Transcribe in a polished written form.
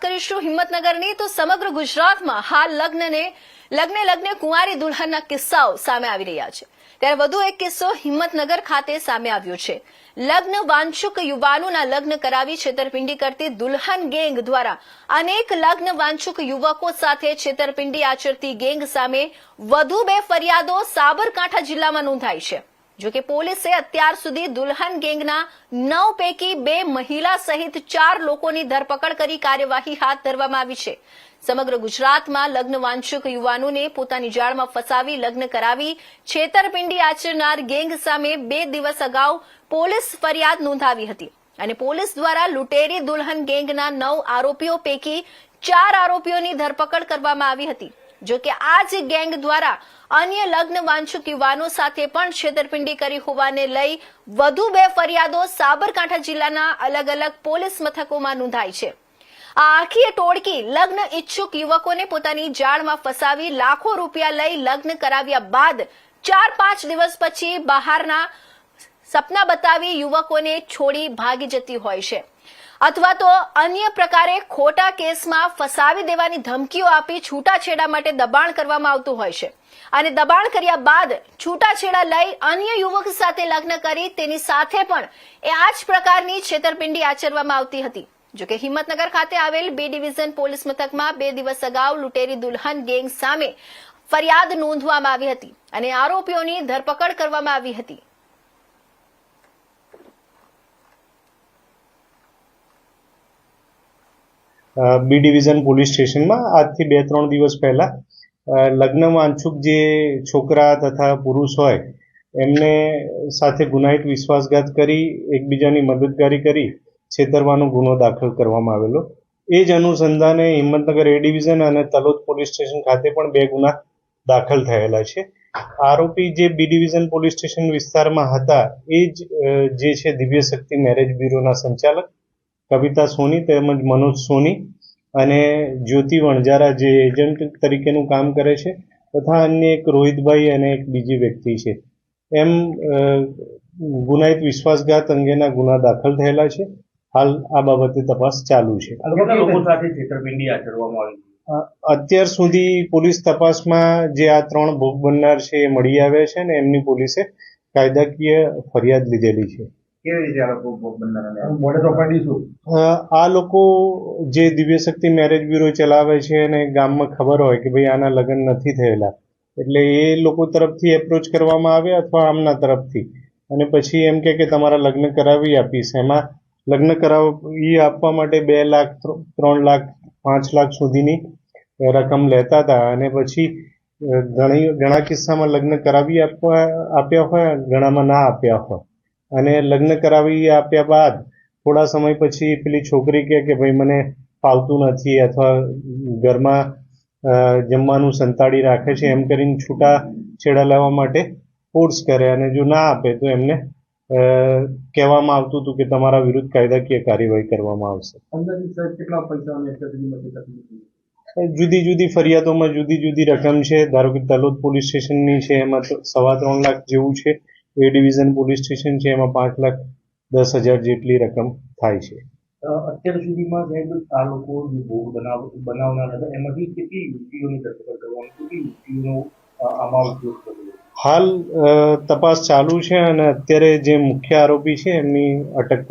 કરીશું હિંમતનગરની તો સમગ્ર ગુજરાતમાં હાલ લગ્ને કુંવારી દુલ્હનના કિસ્સાઓ સામે આવી રહ્યા છે। ત્યારે વધુ એક કિસ્સો હિંમતનગર ખાતે સામે આવ્યો છે। લગ્ન વાંછુક યુવાનોના લગ્ન કરાવી છેતરપિંડી કરતી દુલ્હન ગેંગ દ્વારા અનેક લગ્ન વાંછુક યુવકો સાથે છેતરપિંડી આચરતી ગેંગ સામે વધુ 2 ફરિયાદો સાબરકાંઠા જિલ્લામાં નોંધાઈ છે। જો કે પોલીસે અત્યાર સુધી દુલ્હન ગેંગના 9 પૈકી 2 મહિલા સહિત 4 લોકોની ધરપકડ કરી કાર્યવાહી હાથ ધરવામાં આવી છે। સમગ્ર ગુજરાતમાં લગ્ન વાંછુક યુવાનોને પોતાની જાળમાં ફસાવી લગ્ન કરાવી છેતરપિંડી આચરનાર ગેંગ સામે 2 દિવસ અગાઉ પોલીસ ફરિયાદ નોંધાવી હતી અને પોલીસ દ્વારા લૂંટેરી દુલ્હન ગેંગના 9 આરોપીઓ પૈકી 4 આરોપીઓની ધરપકડ કરવામાં આવી હતી। જો કે આ જ ગેંગ દ્વારા અન્ય લગ્ન વાંછુક યુવાનો સાથે પણ છેતરપિંડી કરી હોવાને લઈ વધુ 2 ફરિયાદો સાબરકાંઠા જિલ્લાના અલગ અલગ પોલીસ મથકોમાં નોંધાઈ છે। આ આખી ટોળકી લગ્ન ઈચ્છુક યુવકોને પોતાની જાળમાં ફસાવી લાખો રૂપિયા લઈ લગ્ન કરાવ્યા બાદ 4-5 દિવસ પછી બહારના સપના બતાવી યુવકોને છોડી ભાગી જતી હોય છે અથવા તો અન્ય પ્રકારે ખોટા કેસમાં ફસાવી દેવાની ધમકીઓ આપી છૂટાછેડા માટે દબાણ કરવામાં આવતું હોય છે અને દબાણ કર્યા બાદ છૂટાછેડા લઈ અન્ય યુવક સાથે લગ્ન કરી તેની સાથે પણ આ જ પ્રકારની છેતરપિંડી આચરવામાં આવતી હતી। જો કે હિંમતનગર ખાતે આવેલ B ડિવિઝન પોલીસ મથકમાં 2 દિવસ અગાઉ લૂંટેરી દુલ્હન ગેંગ સામે ફરિયાદ નોંધવામાં આવી હતી અને આરોપીઓની ધરપકડ કરવામાં આવી હતી। બી ડિવિઝન પોલીસ સ્ટેશનમાં આજથી 2-3 દિવસ પહેલા લગ્ન વાંછુક જે છોકરા તથા પુરુષ હોય એમને સાથે ગુનાહિત વિશ્વાસઘાત કરી એકબીજાની મદદગારી કરી છેતરવાનો ગુનો દાખલ કરવામાં આવેલો। એ જ અનુસંધાને હિંમતનગર A ડિવિઝન અને તલોદ પોલીસ સ્ટેશન ખાતે પણ 2 ગુના દાખલ થયેલા છે। આરોપી જે બી ડિવિઝન પોલીસ સ્ટેશન વિસ્તારમાં હતા એ જ જે છે દિવ્ય શક્તિ મેરેજ બ્યુરોના સંચાલક કવિતા સોની તેમજ મનોજ સોની અને જ્યોતિ વણજારા જે એજન્ટ તરીકેનું કામ કરે છે તથા અન્ય એક રોહિતભાઈ અને એક બીજી વ્યક્તિ છે એમ ગુનાહિત વિશ્વાસઘાત અંગેના ગુના દાખલ થયેલા છે। હાલ આ બાબતે તપાસ ચાલુ છે। અત્યાર સુધી પોલીસ તપાસમાં જે આ 3 ભોગ બનનાર છે એ મળી આવ્યા છે અને એમની પોલીસે કાયદાકીય ફરિયાદ લીધેલી છે। આ લોકો જે દિવ્ય શક્તિ મેરેજ બ્યુરો ચલાવે છે અને ગામમાં ખબર હોય કે ભાઈ આના લગ્ન નથી થયેલા એટલે એ લોકો તરફથી એપ્રોચ કરવામાં આવે અથવા આમના તરફથી અને પછી એમ કે તમારા લગ્ન કરાવી આપીશ। એમાં લગ્ન કરાવી આપવા માટે 2 લાખ 3 લાખ 5 લાખ સુધીની રકમ લેતા હતા અને પછી ઘણા કિસ્સામાં લગ્ન કરાવી આપ્યા હોય ઘણામાં ના આપ્યા હોય અને લગ્ન કરાવી આપ્યા બાદ થોડા સમય પછી પેલી છોકરી કે ભાઈ મને ફાવતું નથી અથવા ઘરમાં જમવાનું સંતાડી રાખે છે એમ કરીને છૂટા છેડા લેવા માટે ફોર્સ કરે અને જો ના આપે તો એમને કહેવામાં આવતું હતું કે તમારા વિરુદ્ધ કાયદાકીય કાર્યવાહી કરવામાં આવશે। જુદી જુદી ફરિયાદોમાં જુદી જુદી રકમ છે। ધારો કે તલોદ પોલીસ સ્ટેશનની છે એમાં 3.25 લાખ જેવું છે। A ડિવિઝન પોલીસ સ્ટેશન છે એમાં 5,10,000 જેટલી રકમ થાય છે। અત્યાર સુધીમાં સાહેબ આ લોકો જે ભોગ બનાવનાર હતા એમાંથી કેટલી યુવતીઓની ધરપકડ કરવાની કેટલી યુવતીઓનો આમાં ઉપયોગ કર્યો? હાલ તપાસ ચાલુ છે અને અત્યારે જે મુખ્ય આરોપી છે એમની અટક